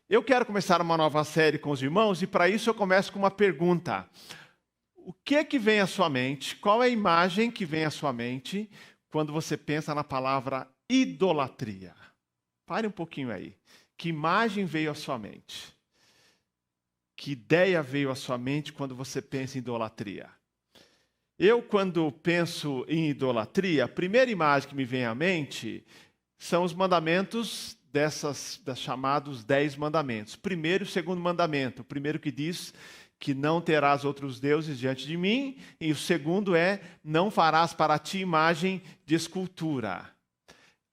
Eu quero começar uma nova série com os irmãos e para isso eu começo com uma pergunta. O que é que vem à sua mente? Qual é a imagem que vem à sua mente quando você pensa na palavra idolatria? Pare um pouquinho aí. Que imagem veio à sua mente? Que ideia veio à sua mente quando você pensa em idolatria? Eu, quando penso em idolatria, a primeira imagem que me vem à mente são os mandamentos das chamados 10 mandamentos. Primeiro e segundo mandamento. O primeiro que diz que não terás outros deuses diante de mim, e o segundo é, não farás para ti imagem de escultura.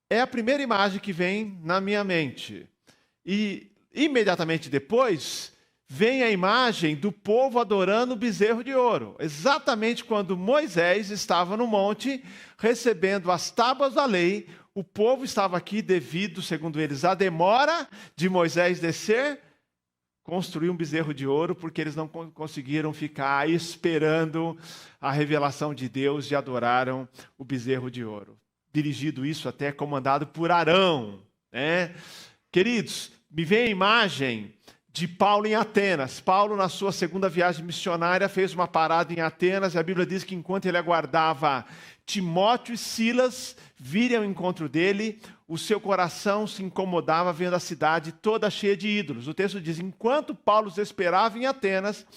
É a primeira imagem que vem na minha mente. E imediatamente depois, vem a imagem do povo adorando o bezerro de ouro. Exatamente quando Moisés estava no monte, recebendo as tábuas da lei, o povo estava aqui devido, segundo eles, à demora de Moisés descer, construir um bezerro de ouro, porque eles não conseguiram ficar esperando a revelação de Deus e adoraram o bezerro de ouro. Dirigido isso até comandado por Arão, né? Queridos, me vem a imagem de Paulo em Atenas. Paulo, na sua segunda viagem missionária, fez uma parada em Atenas, e a Bíblia diz que enquanto ele aguardava Timóteo e Silas virem ao encontro dele, o seu coração se incomodava vendo a cidade toda cheia de ídolos. O texto diz, enquanto Paulo os esperava em Atenas,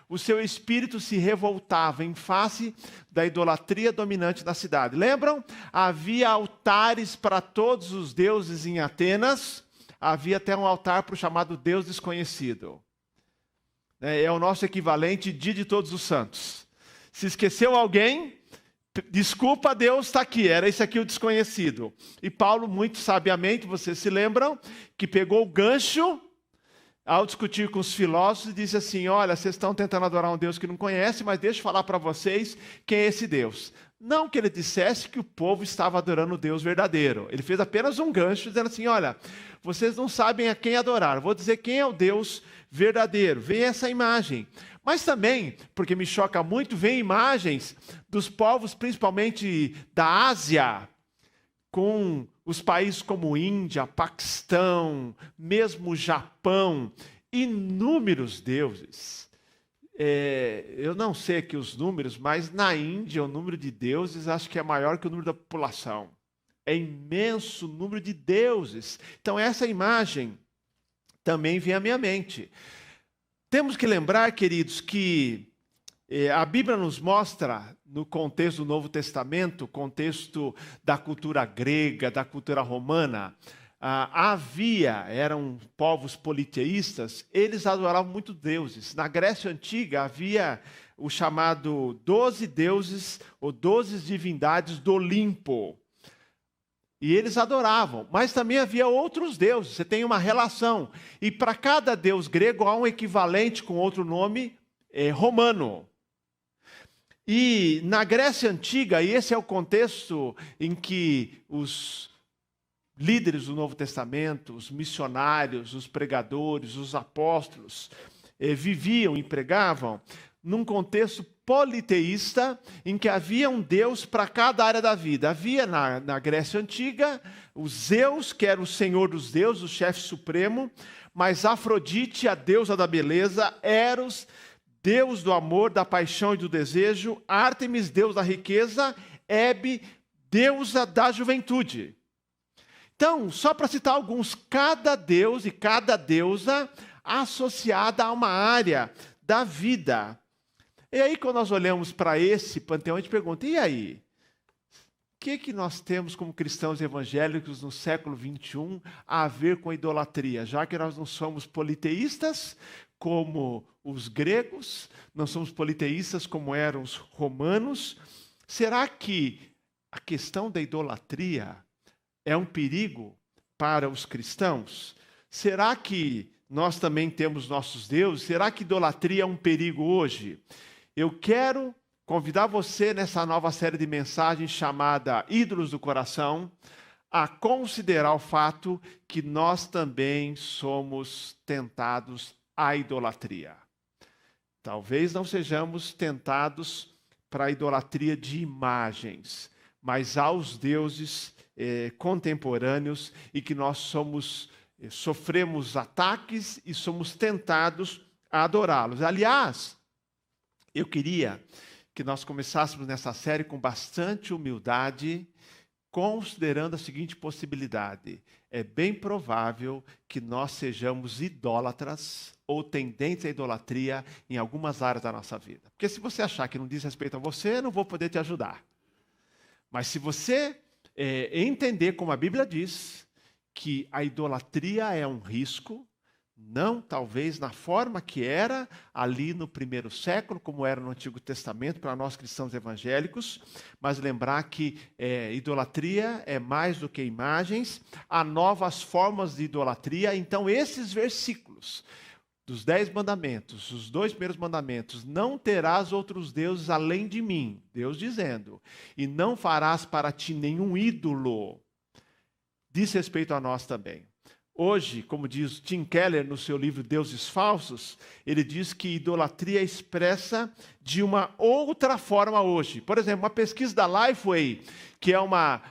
o seu espírito se revoltava em face da idolatria dominante na cidade. Lembram? Havia altares para todos os deuses em Atenas. Havia até um altar para o chamado Deus desconhecido. É o nosso equivalente Dia de Todos os Santos. Se esqueceu alguém, desculpa, Deus está aqui, era esse aqui o desconhecido. E Paulo, muito sabiamente, vocês se lembram, que pegou o gancho ao discutir com os filósofos e disse assim, olha, vocês estão tentando adorar um Deus que não conhece, mas deixa eu falar para vocês quem é esse Deus. Não que ele dissesse que o povo estava adorando o Deus verdadeiro. Ele fez apenas um gancho, dizendo assim, olha, vocês não sabem a quem adorar. Vou dizer quem é o Deus verdadeiro. Vem essa imagem. Mas também, porque me choca muito, vem imagens dos povos, principalmente da Ásia, com os países como Índia, Paquistão, mesmo Japão, inúmeros deuses. Eu não sei aqui os números, mas na Índia o número de deuses acho que é maior que o número da população. É imenso o número de deuses. Então essa imagem também vem à minha mente. Temos que lembrar, queridos, que a Bíblia nos mostra, no contexto do Novo Testamento, contexto da cultura grega, da cultura romana, eram povos politeístas, eles adoravam muito deuses. Na Grécia Antiga havia o chamado 12 deuses ou 12 divindades do Olimpo. E eles adoravam, mas também havia outros deuses, você tem uma relação. E para cada deus grego há um equivalente com outro nome romano. E na Grécia Antiga, e esse é o contexto em que os líderes do Novo Testamento, os missionários, os pregadores, os apóstolos, viviam e pregavam num contexto politeísta, em que havia um Deus para cada área da vida. Havia na Grécia Antiga o Zeus, que era o senhor dos deuses, o chefe supremo, mas Afrodite, a deusa da beleza, Eros, Deus do amor, da paixão e do desejo, Ártemis, Deus da riqueza, Hebe, deusa da juventude. Então, só para citar alguns, cada deus e cada deusa associada a uma área da vida. E aí, quando nós olhamos para esse panteão, a gente pergunta, e aí? O que nós temos como cristãos evangélicos no século XXI a ver com a idolatria? Já que nós não somos politeístas como os gregos, não somos politeístas como eram os romanos, será que a questão da idolatria é um perigo para os cristãos? Será que nós também temos nossos deuses? Será que idolatria é um perigo hoje? Eu quero convidar você nessa nova série de mensagens chamada Ídolos do Coração a considerar o fato que nós também somos tentados à idolatria. Talvez não sejamos tentados para a idolatria de imagens, mas aos deuses contemporâneos e que nós somos sofremos ataques e somos tentados a adorá-los. Aliás, eu queria que nós começássemos nessa série com bastante humildade, considerando a seguinte possibilidade: é bem provável que nós sejamos idólatras ou tendentes à idolatria em algumas áreas da nossa vida. Porque se você achar que não diz respeito a você, eu não vou poder te ajudar. Mas se você entender como a Bíblia diz, que a idolatria é um risco, não talvez na forma que era ali no primeiro século, como era no Antigo Testamento, para nós cristãos evangélicos, mas lembrar que idolatria é mais do que imagens, há novas formas de idolatria. Então esses versículos dos 10 mandamentos, os 2 primeiros mandamentos, não terás outros deuses além de mim, Deus dizendo, e não farás para ti nenhum ídolo, diz respeito a nós também. Hoje, como diz Tim Keller no seu livro Deuses Falsos, ele diz que idolatria é expressa de uma outra forma hoje. Por exemplo, uma pesquisa da Lifeway, que é uma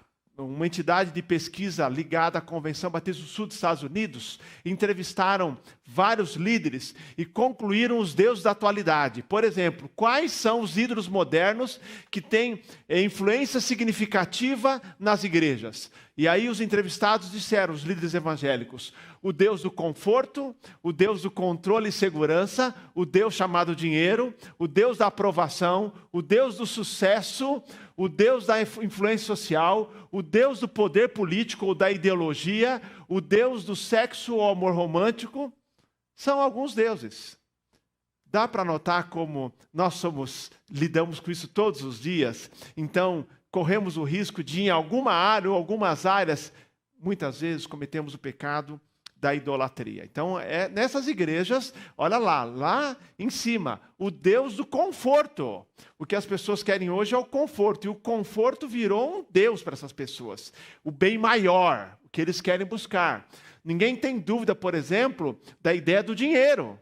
entidade de pesquisa ligada à Convenção Batista do Sul dos Estados Unidos, entrevistaram vários líderes e concluíram os deuses da atualidade. Por exemplo, quais são os ídolos modernos que têm influência significativa nas igrejas? E aí os entrevistados disseram, os líderes evangélicos, o Deus do conforto, o Deus do controle e segurança, o Deus chamado dinheiro, o Deus da aprovação, o Deus do sucesso, o Deus da influência social, o Deus do poder político ou da ideologia, o Deus do sexo ou amor romântico. São alguns deuses. Dá para notar como nós lidamos com isso todos os dias? Então, corremos o risco de, em alguma área ou algumas áreas, muitas vezes cometemos o pecado da idolatria. Então, nessas igrejas, olha lá em cima, o Deus do conforto. O que as pessoas querem hoje é o conforto, e o conforto virou um Deus para essas pessoas. O bem maior, o que eles querem buscar. Ninguém tem dúvida, por exemplo, da ideia do dinheiro,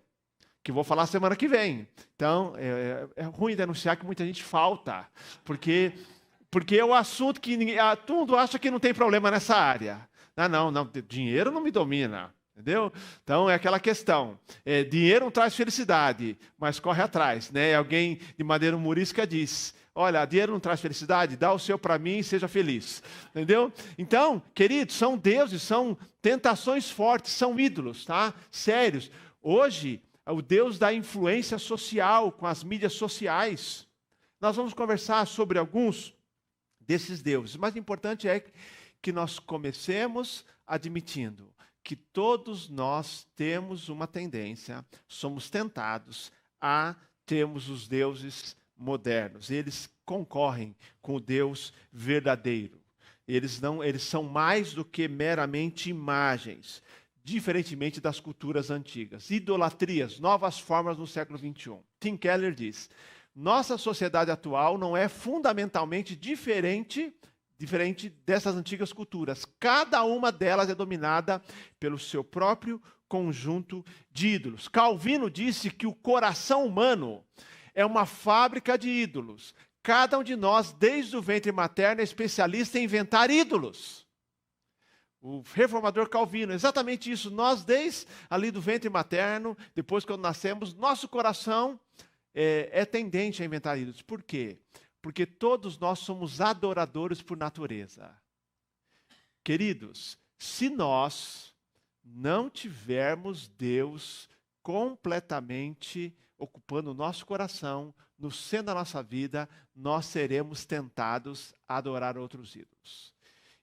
que vou falar semana que vem. Então, é ruim denunciar que muita gente falta, porque é o assunto que todo mundo acha que não tem problema nessa área. Não, dinheiro não me domina, entendeu? Então é aquela questão, dinheiro não traz felicidade, mas corre atrás, né? Alguém de maneira humorística diz, olha, dinheiro não traz felicidade, dá o seu para mim e seja feliz, entendeu? Então, queridos, são deuses, são tentações fortes, são ídolos, tá? Sérios. Hoje, o Deus da influência social, com as mídias sociais. Nós vamos conversar sobre alguns desses deuses, mas o importante é que nós comecemos admitindo que todos nós temos uma tendência, somos tentados a termos os deuses modernos. Eles concorrem com o Deus verdadeiro. Eles são mais do que meramente imagens, diferentemente das culturas antigas. Idolatrias, novas formas no século XXI. Tim Keller diz, nossa sociedade atual não é fundamentalmente diferente dessas antigas culturas. Cada uma delas é dominada pelo seu próprio conjunto de ídolos. Calvino disse que o coração humano é uma fábrica de ídolos. Cada um de nós, desde o ventre materno, é especialista em inventar ídolos. O reformador Calvino, exatamente isso. Nós, desde ali do ventre materno, depois quando nascemos, nosso coração é tendente a inventar ídolos. Por quê? Porque todos nós somos adoradores por natureza. Queridos, se nós não tivermos Deus completamente ocupando o nosso coração, no centro da nossa vida, nós seremos tentados a adorar outros ídolos.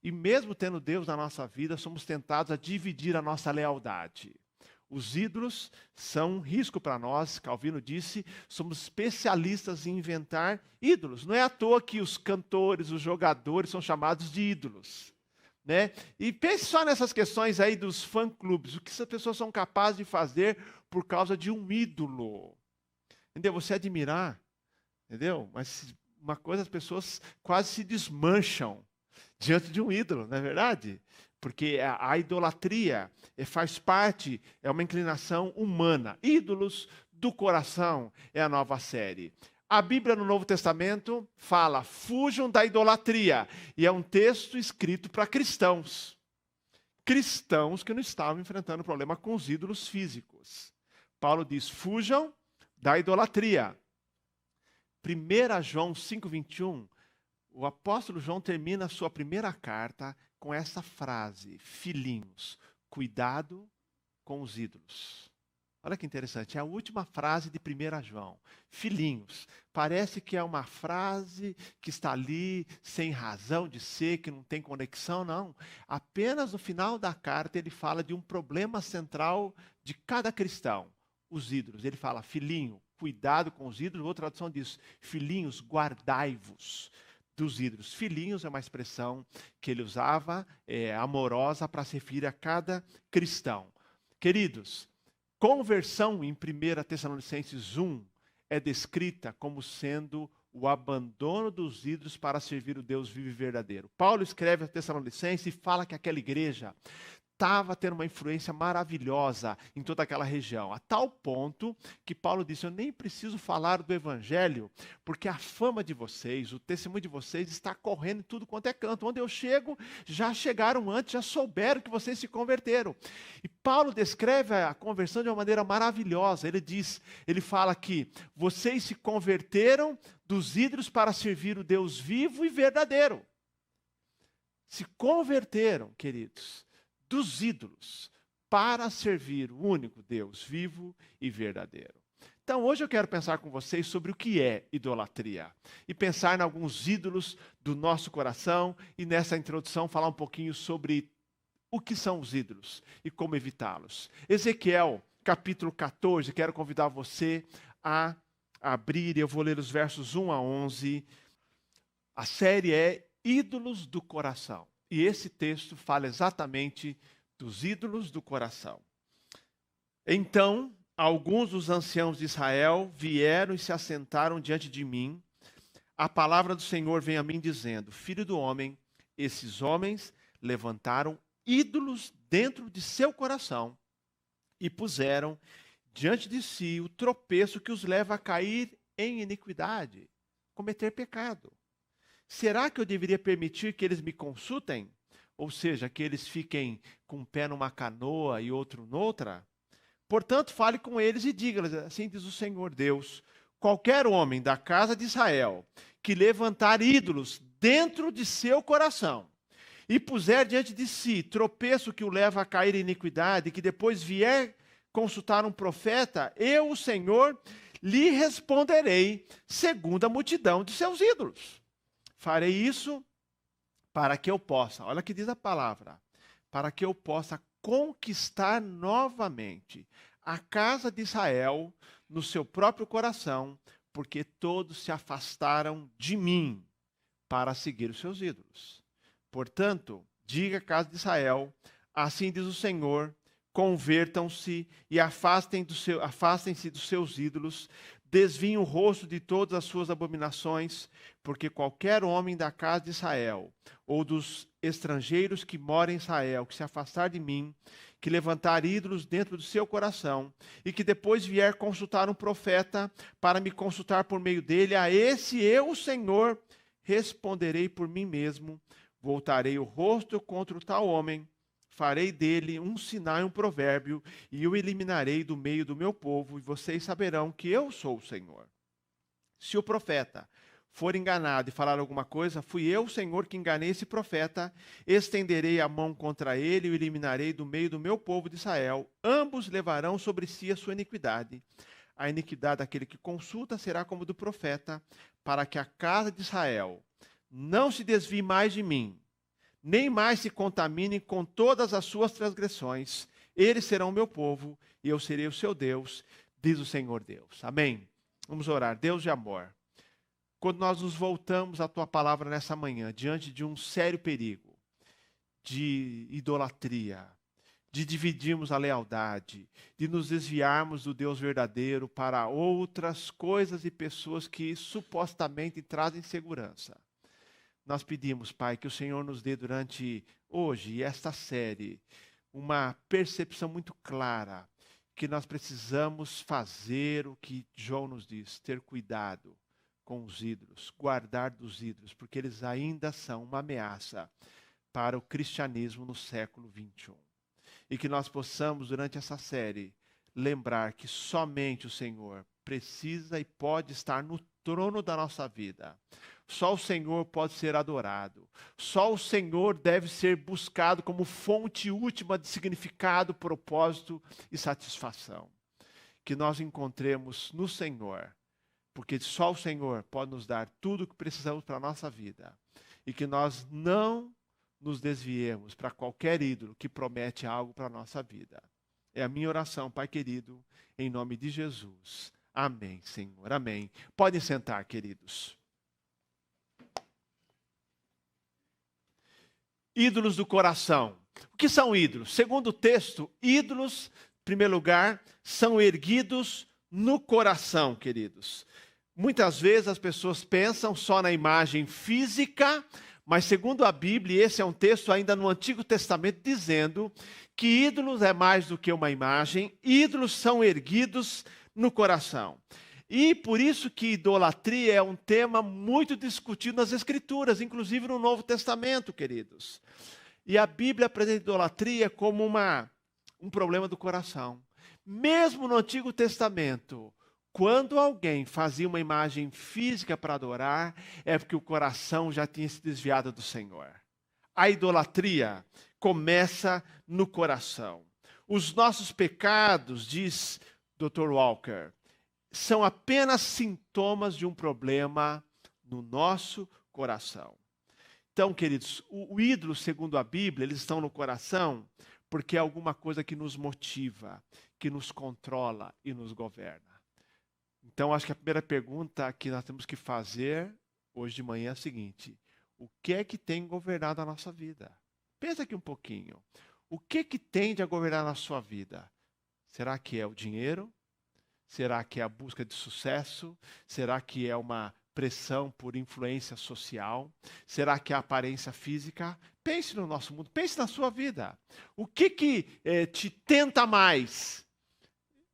E mesmo tendo Deus na nossa vida, somos tentados a dividir a nossa lealdade. Os ídolos são um risco para nós, Calvino disse, somos especialistas em inventar ídolos. Não é à toa que os cantores, os jogadores são chamados de ídolos, né? E pense só nessas questões aí dos fã-clubes, o que essas pessoas são capazes de fazer por causa de um ídolo. Entendeu? Você admirar, entendeu? Mas uma coisa, as pessoas quase se desmancham diante de um ídolo, não é verdade? Porque a idolatria faz parte, é uma inclinação humana. Ídolos do coração é a nova série. A Bíblia no Novo Testamento fala, fujam da idolatria. E é um texto escrito para cristãos. cristãos que não estavam enfrentando problema com os ídolos físicos. Paulo diz: fujam da idolatria. 1 João 5,21, o apóstolo João termina a sua primeira carta com essa frase: filhinhos, cuidado com os ídolos. Olha que interessante, é a última frase de 1 João. Filhinhos, parece que é uma frase que está ali sem razão de ser, que não tem conexão, não. Apenas no final da carta ele fala de um problema central de cada cristão, os ídolos. Ele fala: filhinho, cuidado com os ídolos. Outra tradução diz: filhinhos, guardai-vos dos ídolos. Filhinhos é uma expressão que ele usava, amorosa, para se referir a cada cristão. Queridos, conversão em 1 Tessalonicenses 1 é descrita como sendo o abandono dos ídolos para servir o Deus vivo e verdadeiro. Paulo escreve a Tessalonicenses e fala que aquela igreja estava tendo uma influência maravilhosa em toda aquela região, a tal ponto que Paulo disse: eu nem preciso falar do evangelho, porque a fama de vocês, o testemunho de vocês está correndo em tudo quanto é canto. Onde eu chego, já chegaram antes, já souberam que vocês se converteram. E Paulo descreve a conversão de uma maneira maravilhosa. Ele fala que vocês se converteram dos ídolos para servir o Deus vivo e verdadeiro. Se converteram, queridos, dos ídolos para servir o único Deus vivo e verdadeiro. Então, hoje eu quero pensar com vocês sobre o que é idolatria e pensar em alguns ídolos do nosso coração e nessa introdução falar um pouquinho sobre o que são os ídolos e como evitá-los. Ezequiel, capítulo 14, quero convidar você a abrir, eu vou ler os versos 1 a 11. A série é Ídolos do Coração. E esse texto fala exatamente dos ídolos do coração. Então, alguns dos anciãos de Israel vieram e se assentaram diante de mim. A palavra do Senhor vem a mim dizendo: filho do homem, esses homens levantaram ídolos dentro de seu coração e puseram diante de si o tropeço que os leva a cair em iniquidade, cometer pecado. Será que eu deveria permitir que eles me consultem? Ou seja, que eles fiquem com um pé numa canoa e outro noutra? Portanto, fale com eles e diga-lhes: assim diz o Senhor Deus: qualquer homem da casa de Israel que levantar ídolos dentro de seu coração e puser diante de si tropeço que o leva a cair em iniquidade, e que depois vier consultar um profeta, eu, o Senhor, lhe responderei segundo a multidão de seus ídolos. Farei isso para que eu possa, olha o que diz a palavra, para que eu possa conquistar novamente a casa de Israel no seu próprio coração, porque todos se afastaram de mim para seguir os seus ídolos. Portanto, diga à casa de Israel: assim diz o Senhor, convertam-se e afastem-se dos seus ídolos, desviem o rosto de todas as suas abominações, porque qualquer homem da casa de Israel, ou dos estrangeiros que moram em Israel, que se afastar de mim, que levantar ídolos dentro do seu coração, e que depois vier consultar um profeta, para me consultar por meio dele, a esse eu, o Senhor, responderei por mim mesmo, voltarei o rosto contra o tal homem, farei dele um sinal e um provérbio, e o eliminarei do meio do meu povo, e vocês saberão que eu sou o Senhor. Se o profeta for enganado e falar alguma coisa, fui eu, o Senhor, que enganei esse profeta, estenderei a mão contra ele e o eliminarei do meio do meu povo de Israel. Ambos levarão sobre si a sua iniquidade. A iniquidade daquele que consulta será como do profeta, para que a casa de Israel não se desvie mais de mim, nem mais se contaminem com todas as suas transgressões. Eles serão meu povo e eu serei o seu Deus, diz o Senhor Deus. Amém? Vamos orar. Deus de amor, quando nós nos voltamos à tua palavra nessa manhã, diante de um sério perigo de idolatria, de dividirmos a lealdade, de nos desviarmos do Deus verdadeiro para outras coisas e pessoas que supostamente trazem segurança, nós pedimos, Pai, que o Senhor nos dê durante hoje e esta série uma percepção muito clara que nós precisamos fazer o que João nos diz: ter cuidado com os ídolos, guardar dos ídolos, porque eles ainda são uma ameaça para o cristianismo no século 21. E que nós possamos, durante essa série, lembrar que somente o Senhor precisa e pode estar no trono da nossa vida. Só o Senhor pode ser adorado. Só o Senhor deve ser buscado como fonte última de significado, propósito e satisfação. Que nós encontremos no Senhor, porque só o Senhor pode nos dar tudo o que precisamos para a nossa vida. E que nós não nos desviemos para qualquer ídolo que promete algo para a nossa vida. É a minha oração, Pai querido, em nome de Jesus. Amém, Senhor. Amém. Podem sentar, queridos. Ídolos do coração. O que são ídolos? Segundo o texto, ídolos, em primeiro lugar, são erguidos no coração, queridos. Muitas vezes as pessoas pensam só na imagem física, mas segundo a Bíblia, esse é um texto ainda no Antigo Testamento, dizendo que ídolos é mais do que uma imagem, ídolos são erguidos no coração. E por isso que idolatria é um tema muito discutido nas Escrituras, inclusive no Novo Testamento, queridos. E a Bíblia apresenta idolatria como um problema do coração. Mesmo no Antigo Testamento, quando alguém fazia uma imagem física para adorar, é porque o coração já tinha se desviado do Senhor. A idolatria começa no coração. Os nossos pecados, diz Dr. Walker, são apenas sintomas de um problema no nosso coração. Então, queridos, o ídolo, segundo a Bíblia, eles estão no coração porque é alguma coisa que nos motiva, que nos controla e nos governa. Então, acho que a primeira pergunta que nós temos que fazer hoje de manhã é a seguinte: o que é que tem governado a nossa vida? Pensa aqui um pouquinho. O que tem de governar a sua vida? Será que é o dinheiro? Será que é a busca de sucesso? Será que é uma pressão por influência social? Será que é a aparência física? Pense no nosso mundo, pense na sua vida. O que te tenta mais?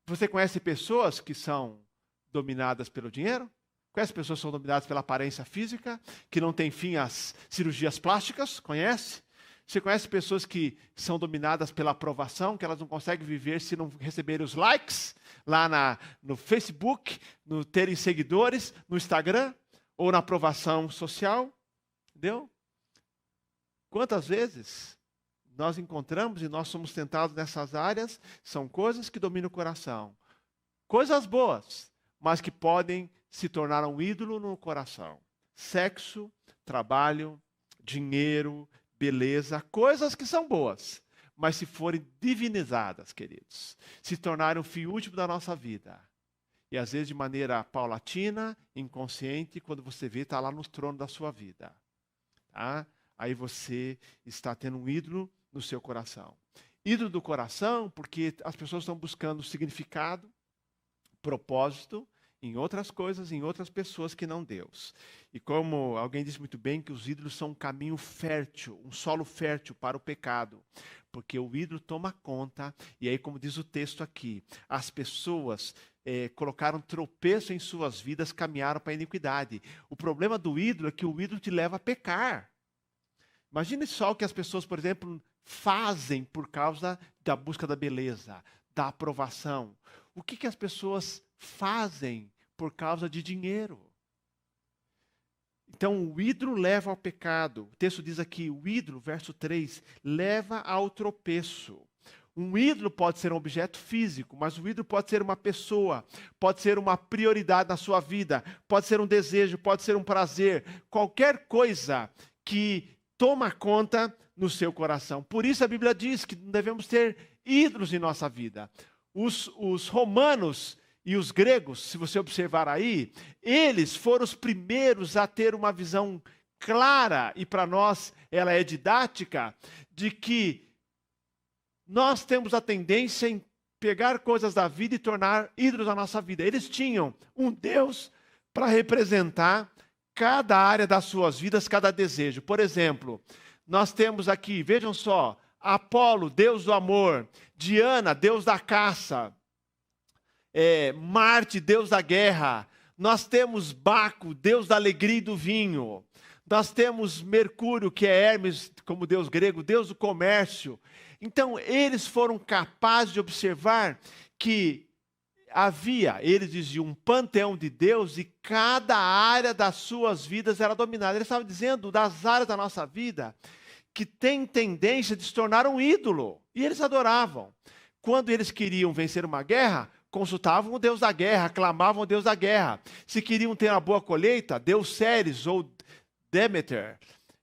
Você conhece pessoas que são dominadas pelo dinheiro? Conhece pessoas que são dominadas pela aparência física? Que não tem fim às cirurgias plásticas? Conhece? Você conhece pessoas que são dominadas pela aprovação, que elas não conseguem viver se não receberem os likes lá no Facebook, no terem seguidores, no Instagram, ou na aprovação social? Entendeu? Quantas vezes nós encontramos e nós somos tentados nessas áreas, são coisas que dominam o coração. Coisas boas, mas que podem se tornar um ídolo no coração. Sexo, trabalho, dinheiro, beleza, coisas que são boas, mas se forem divinizadas, queridos, se tornarem o fim último da nossa vida. E às vezes de maneira paulatina, inconsciente, quando você vê, está lá no trono da sua vida. Tá? Aí você está tendo um ídolo no seu coração. Ídolo do coração, porque as pessoas estão buscando significado, propósito, em outras coisas, em outras pessoas que não Deus. E como alguém disse muito bem, que os ídolos são um caminho fértil, um solo fértil para o pecado. Porque o ídolo toma conta, e aí como diz o texto aqui, as pessoas colocaram tropeço em suas vidas, caminharam para a iniquidade. O problema do ídolo é que o ídolo te leva a pecar. Imagine só o que as pessoas, por exemplo, fazem por causa da busca da beleza, da aprovação. O que as pessoas fazem por causa de dinheiro? Então, o ídolo leva ao pecado. O texto diz aqui, o ídolo, verso 3, leva ao tropeço. Um ídolo pode ser um objeto físico, mas o ídolo pode ser uma pessoa, pode ser uma prioridade na sua vida, pode ser um desejo, pode ser um prazer, qualquer coisa que toma conta no seu coração. Por isso a Bíblia diz que não devemos ter ídolos em nossa vida. Os romanos e os gregos, se você observar aí, eles foram os primeiros a ter uma visão clara, e para nós ela é didática, de que nós temos a tendência em pegar coisas da vida e tornar ídolos da nossa vida. Eles tinham um Deus para representar cada área das suas vidas, cada desejo. Por exemplo, nós temos aqui, vejam só, Apolo, Deus do amor, Diana, Deus da caça, Marte, Deus da guerra. Nós temos Baco, Deus da alegria e do vinho. Nós temos Mercúrio, que é Hermes, como deus grego, deus do comércio. Então, eles foram capazes de observar que havia, eles diziam, um panteão de Deus e cada área das suas vidas era dominada. Eles estavam dizendo das áreas da nossa vida que tem tendência de se tornar um ídolo. E eles adoravam. Quando eles queriam vencer uma guerra, consultavam o Deus da guerra, clamavam o Deus da guerra. Se queriam ter uma boa colheita, Deus Ceres ou Deméter,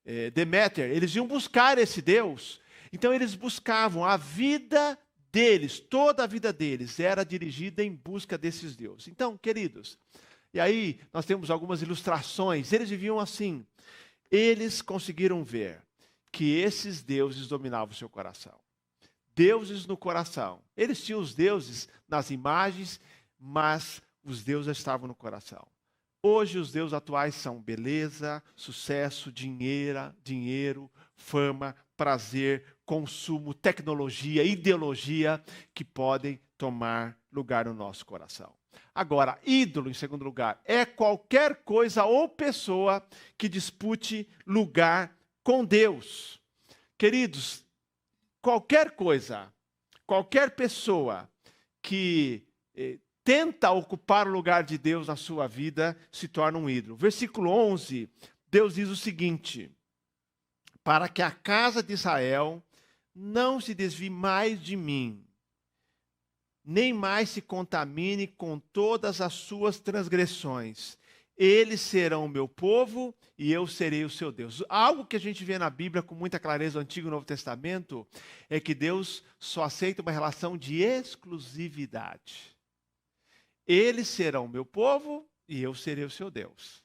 eles iam buscar esse Deus. Então eles buscavam a vida deles, toda a vida deles era dirigida em busca desses deuses. Então, queridos, e aí nós temos algumas ilustrações, eles viviam assim. Eles conseguiram ver que esses deuses dominavam o seu coração. Deuses no coração. Eles tinham os deuses nas imagens, mas os deuses estavam no coração. Hoje os deuses atuais são beleza, sucesso, dinheiro, fama, prazer, consumo, tecnologia, ideologia, que podem tomar lugar no nosso coração. Agora, ídolo, em segundo lugar, é qualquer coisa ou pessoa que dispute lugar com Deus. Queridos, qualquer coisa, qualquer pessoa que tenta ocupar o lugar de Deus na sua vida se torna um ídolo. Versículo 11, Deus diz o seguinte: para que a casa de Israel não se desvie mais de mim, nem mais se contamine com todas as suas transgressões. Eles serão o meu povo e eu serei o seu Deus. Algo que a gente vê na Bíblia com muita clareza no Antigo e Novo Testamento é que Deus só aceita uma relação de exclusividade. Eles serão o meu povo e eu serei o seu Deus.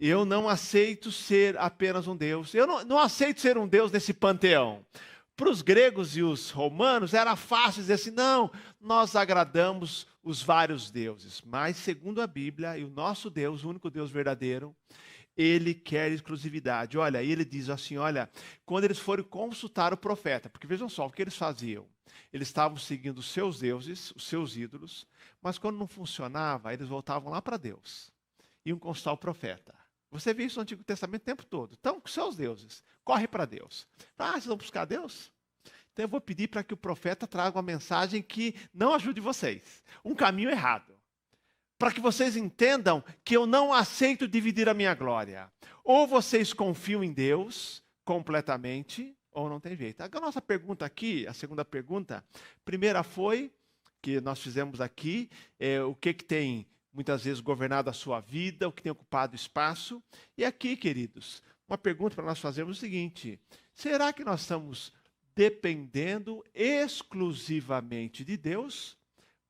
Eu não aceito ser apenas um Deus. Eu não aceito ser um Deus nesse panteão. Para os gregos e os romanos era fácil dizer assim, não, nós agradamos os vários deuses. Mas segundo a Bíblia, e o nosso Deus, o único Deus verdadeiro, ele quer exclusividade. Olha, ele diz assim, olha, quando eles foram consultar o profeta, porque vejam só, o que eles faziam? Eles estavam seguindo os seus deuses, os seus ídolos, mas quando não funcionava, eles voltavam lá para Deus. Iam consultar o profeta. Você vê isso no Antigo Testamento o tempo todo. Então, com seus deuses, corre para Deus. Vocês vão buscar Deus? Então eu vou pedir para que o profeta traga uma mensagem que não ajude vocês. Um caminho errado. Para que vocês entendam que eu não aceito dividir a minha glória. Ou vocês confiam em Deus completamente, ou não tem jeito. A nossa pergunta aqui, a segunda pergunta, primeira foi, que nós fizemos aqui, o que tem muitas vezes governado a sua vida, o que tem ocupado espaço. E aqui, queridos, uma pergunta para nós fazermos é o seguinte: será que nós estamos dependendo exclusivamente de Deus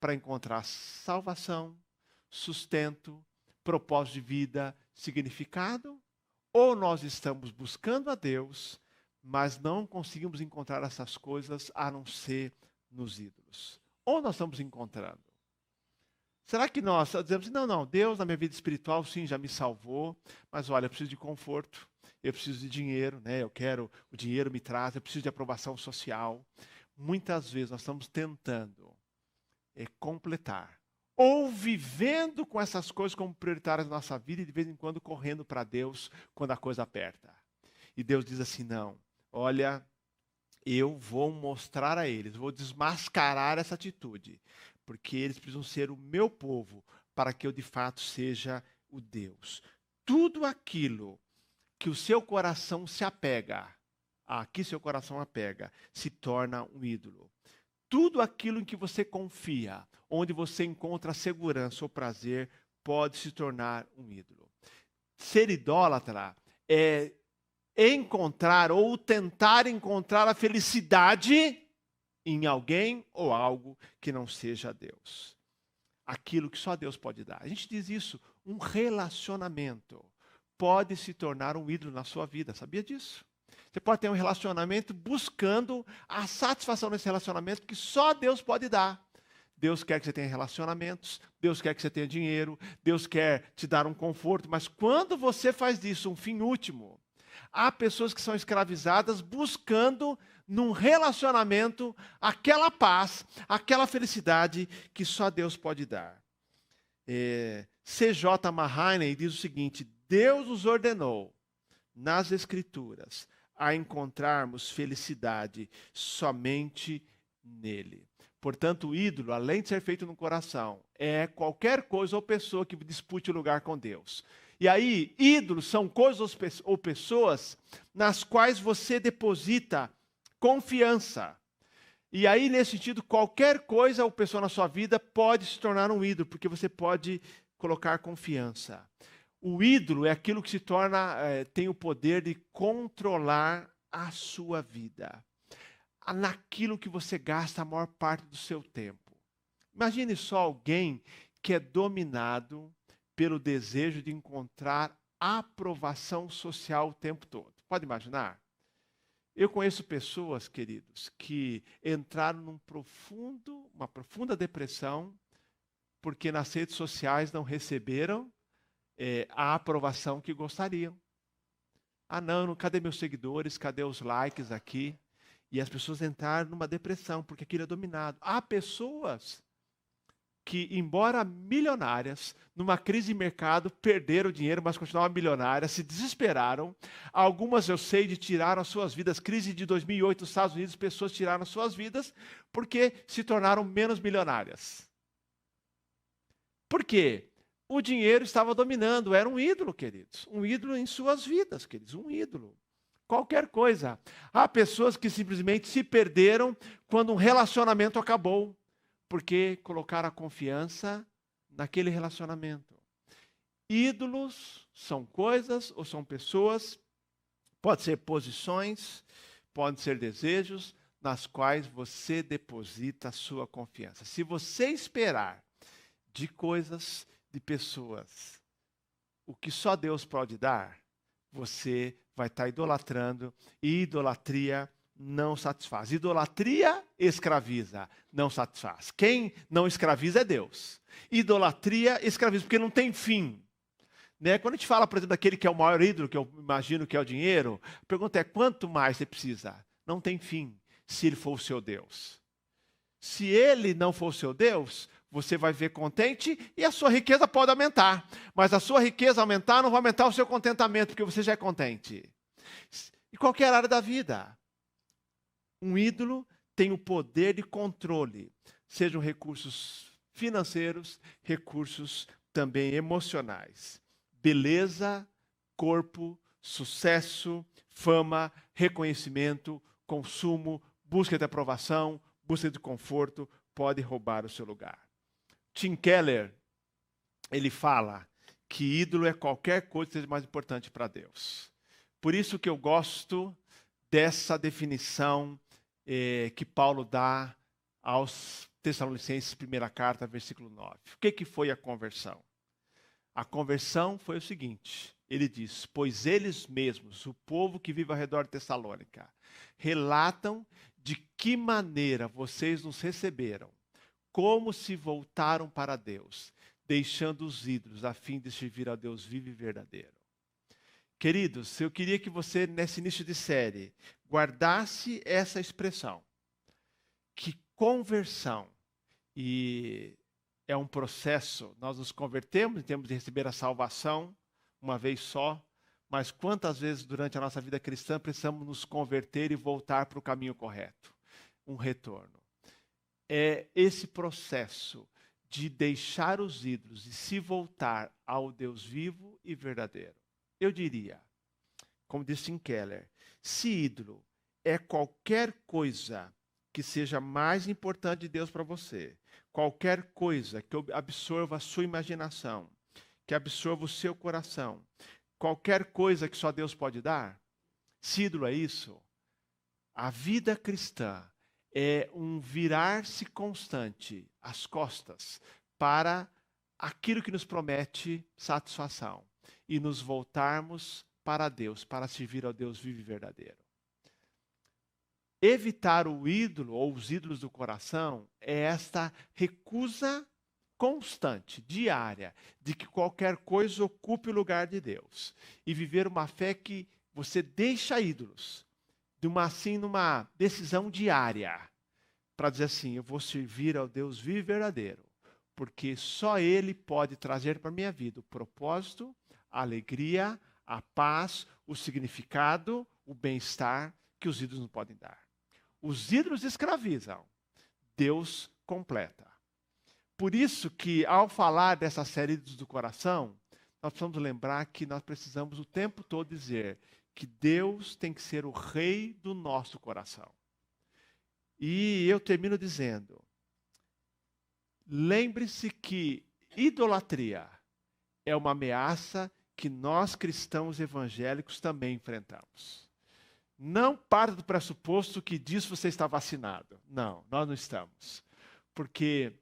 para encontrar salvação, sustento, propósito de vida, significado? Ou nós estamos buscando a Deus, mas não conseguimos encontrar essas coisas a não ser nos ídolos? Ou nós estamos encontrando? Será que nós dizemos, não, Deus na minha vida espiritual sim já me salvou, mas olha, eu preciso de conforto, eu preciso de dinheiro, né? O dinheiro me traz, eu preciso de aprovação social. Muitas vezes nós estamos tentando completar, ou vivendo com essas coisas como prioritárias na nossa vida e de vez em quando correndo para Deus quando a coisa aperta. E Deus diz assim, não, olha, eu vou mostrar a eles, vou desmascarar essa atitude, porque eles precisam ser o meu povo para que eu de fato seja o Deus. Tudo aquilo que o seu coração se apega, aqui seu coração apega, se torna um ídolo. Tudo aquilo em que você confia, onde você encontra segurança ou prazer, pode se tornar um ídolo. Ser idólatra é encontrar ou tentar encontrar a felicidade em alguém ou algo que não seja Deus. Aquilo que só Deus pode dar. A gente diz isso, um relacionamento pode se tornar um ídolo na sua vida. Sabia disso? Você pode ter um relacionamento buscando a satisfação nesse relacionamento que só Deus pode dar. Deus quer que você tenha relacionamentos, Deus quer que você tenha dinheiro, Deus quer te dar um conforto, mas quando você faz disso um fim último, há pessoas que são escravizadas buscando num relacionamento aquela paz, aquela felicidade que só Deus pode dar. C.J. Mahaney diz o seguinte: Deus nos ordenou nas Escrituras a encontrarmos felicidade somente nele. Portanto, o ídolo, além de ser feito no coração, é qualquer coisa ou pessoa que dispute o lugar com Deus. E aí, ídolos são coisas ou pessoas nas quais você deposita confiança. E aí, nesse sentido, qualquer coisa ou pessoa na sua vida pode se tornar um ídolo, porque você pode colocar confiança. O ídolo é aquilo que se torna, tem o poder de controlar a sua vida, naquilo que você gasta a maior parte do seu tempo. Imagine só alguém que é dominado pelo desejo de encontrar aprovação social o tempo todo. Pode imaginar? Eu conheço pessoas, queridos, que entraram uma profunda depressão porque nas redes sociais não receberam a aprovação que gostariam. Ah, não, cadê meus seguidores? Cadê os likes aqui? E as pessoas entraram numa depressão porque aquilo é dominado. Há pessoas que, embora milionárias, numa crise de mercado, perderam dinheiro, mas continuavam milionárias, se desesperaram. Algumas, eu sei, tiraram as suas vidas. Crise de 2008 nos Estados Unidos, pessoas tiraram as suas vidas porque se tornaram menos milionárias. Por quê? O dinheiro estava dominando, era um ídolo, queridos. Um ídolo em suas vidas, queridos, um ídolo. Qualquer coisa. Há pessoas que simplesmente se perderam quando um relacionamento acabou, porque colocaram a confiança naquele relacionamento. Ídolos são coisas ou são pessoas, pode ser posições, podem ser desejos, nas quais você deposita a sua confiança. Se você esperar de coisas, de pessoas, o que só Deus pode dar, você vai estar idolatrando, e idolatria não satisfaz. Idolatria escraviza, não satisfaz. Quem não escraviza é Deus. Idolatria escraviza, porque não tem fim. Né? Quando a gente fala, por exemplo, daquele que é o maior ídolo, que eu imagino que é o dinheiro, a pergunta é, quanto mais você precisa? Não tem fim, se ele for o seu Deus. Se ele não for o seu Deus, você vai viver contente e a sua riqueza pode aumentar. Mas a sua riqueza aumentar não vai aumentar o seu contentamento, porque você já é contente. Em qualquer área da vida. Um ídolo tem o poder de controle, sejam recursos financeiros, recursos também emocionais. Beleza, corpo, sucesso, fama, reconhecimento, consumo, busca de aprovação, busca de conforto, pode roubar o seu lugar. Tim Keller, ele fala que ídolo é qualquer coisa que seja mais importante para Deus. Por isso que eu gosto dessa definição que Paulo dá aos Tessalonicenses, primeira carta, versículo 9. O que foi a conversão? A conversão foi o seguinte, ele diz, pois eles mesmos, o povo que vive ao redor de Tessalônica, relatam de que maneira vocês nos receberam, como se voltaram para Deus, deixando os ídolos a fim de servir ao Deus vivo e verdadeiro. Queridos, eu queria que você, nesse início de série, guardasse essa expressão, que conversão é um processo, nós nos convertemos em termos de receber a salvação uma vez só, mas quantas vezes durante a nossa vida cristã precisamos nos converter e voltar para o caminho correto? Um retorno. É esse processo de deixar os ídolos e se voltar ao Deus vivo e verdadeiro. Eu diria, como disse Tim Keller, se ídolo é qualquer coisa que seja mais importante de Deus para você, qualquer coisa que absorva a sua imaginação, que absorva o seu coração, qualquer coisa que só Deus pode dar, se ídolo é isso, a vida cristã é um virar-se constante, as costas, para aquilo que nos promete satisfação e nos voltarmos para Deus, para servir ao Deus vivo e verdadeiro. Evitar o ídolo ou os ídolos do coração é esta recusa constante, diária, de que qualquer coisa ocupe o lugar de Deus e viver uma fé que você deixa ídolos, numa decisão diária, para dizer assim, eu vou servir ao Deus vivo e verdadeiro, porque só Ele pode trazer para a minha vida o propósito, a alegria, a paz, o significado, o bem-estar que os ídolos não podem dar. Os ídolos escravizam, Deus completa. Por isso que, ao falar dessa série ídolos do coração, nós precisamos lembrar que nós precisamos o tempo todo dizer que Deus tem que ser o rei do nosso coração. E eu termino dizendo, lembre-se que idolatria é uma ameaça que nós cristãos evangélicos também enfrentamos. Não parte do pressuposto que diz você está vacinado. Não, nós não estamos. Porque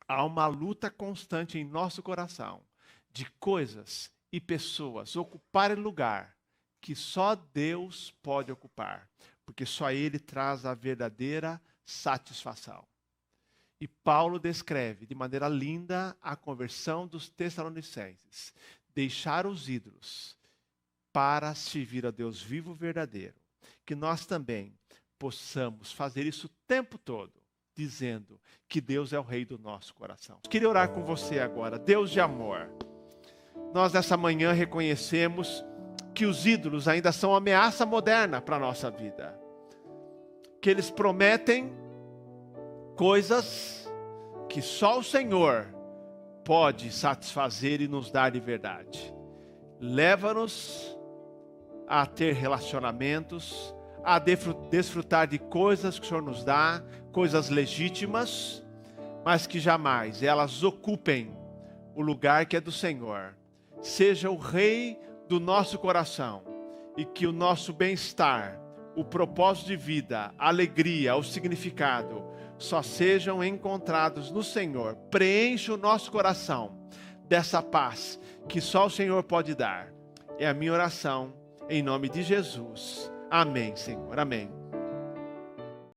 há uma luta constante em nosso coração de coisas e pessoas ocuparem lugar que só Deus pode ocupar. Porque só Ele traz a verdadeira satisfação. E Paulo descreve de maneira linda a conversão dos Tessalonicenses. Deixar os ídolos para servir a Deus vivo e verdadeiro. Que nós também possamos fazer isso o tempo todo, dizendo que Deus é o rei do nosso coração. Queria orar com você agora. Deus de amor, nós nessa manhã reconhecemos que os ídolos ainda são uma ameaça moderna para a nossa vida. Que eles prometem coisas que só o Senhor pode satisfazer e nos dar de verdade. Leva-nos a ter relacionamentos, a desfrutar de coisas que o Senhor nos dá, coisas legítimas, mas que jamais elas ocupem o lugar que é do Senhor. Seja o rei do nosso coração e que o nosso bem-estar, o propósito de vida, a alegria, o significado, só sejam encontrados no Senhor. Preencha o nosso coração dessa paz que só o Senhor pode dar. É a minha oração, em nome de Jesus. Amém, Senhor. Amém.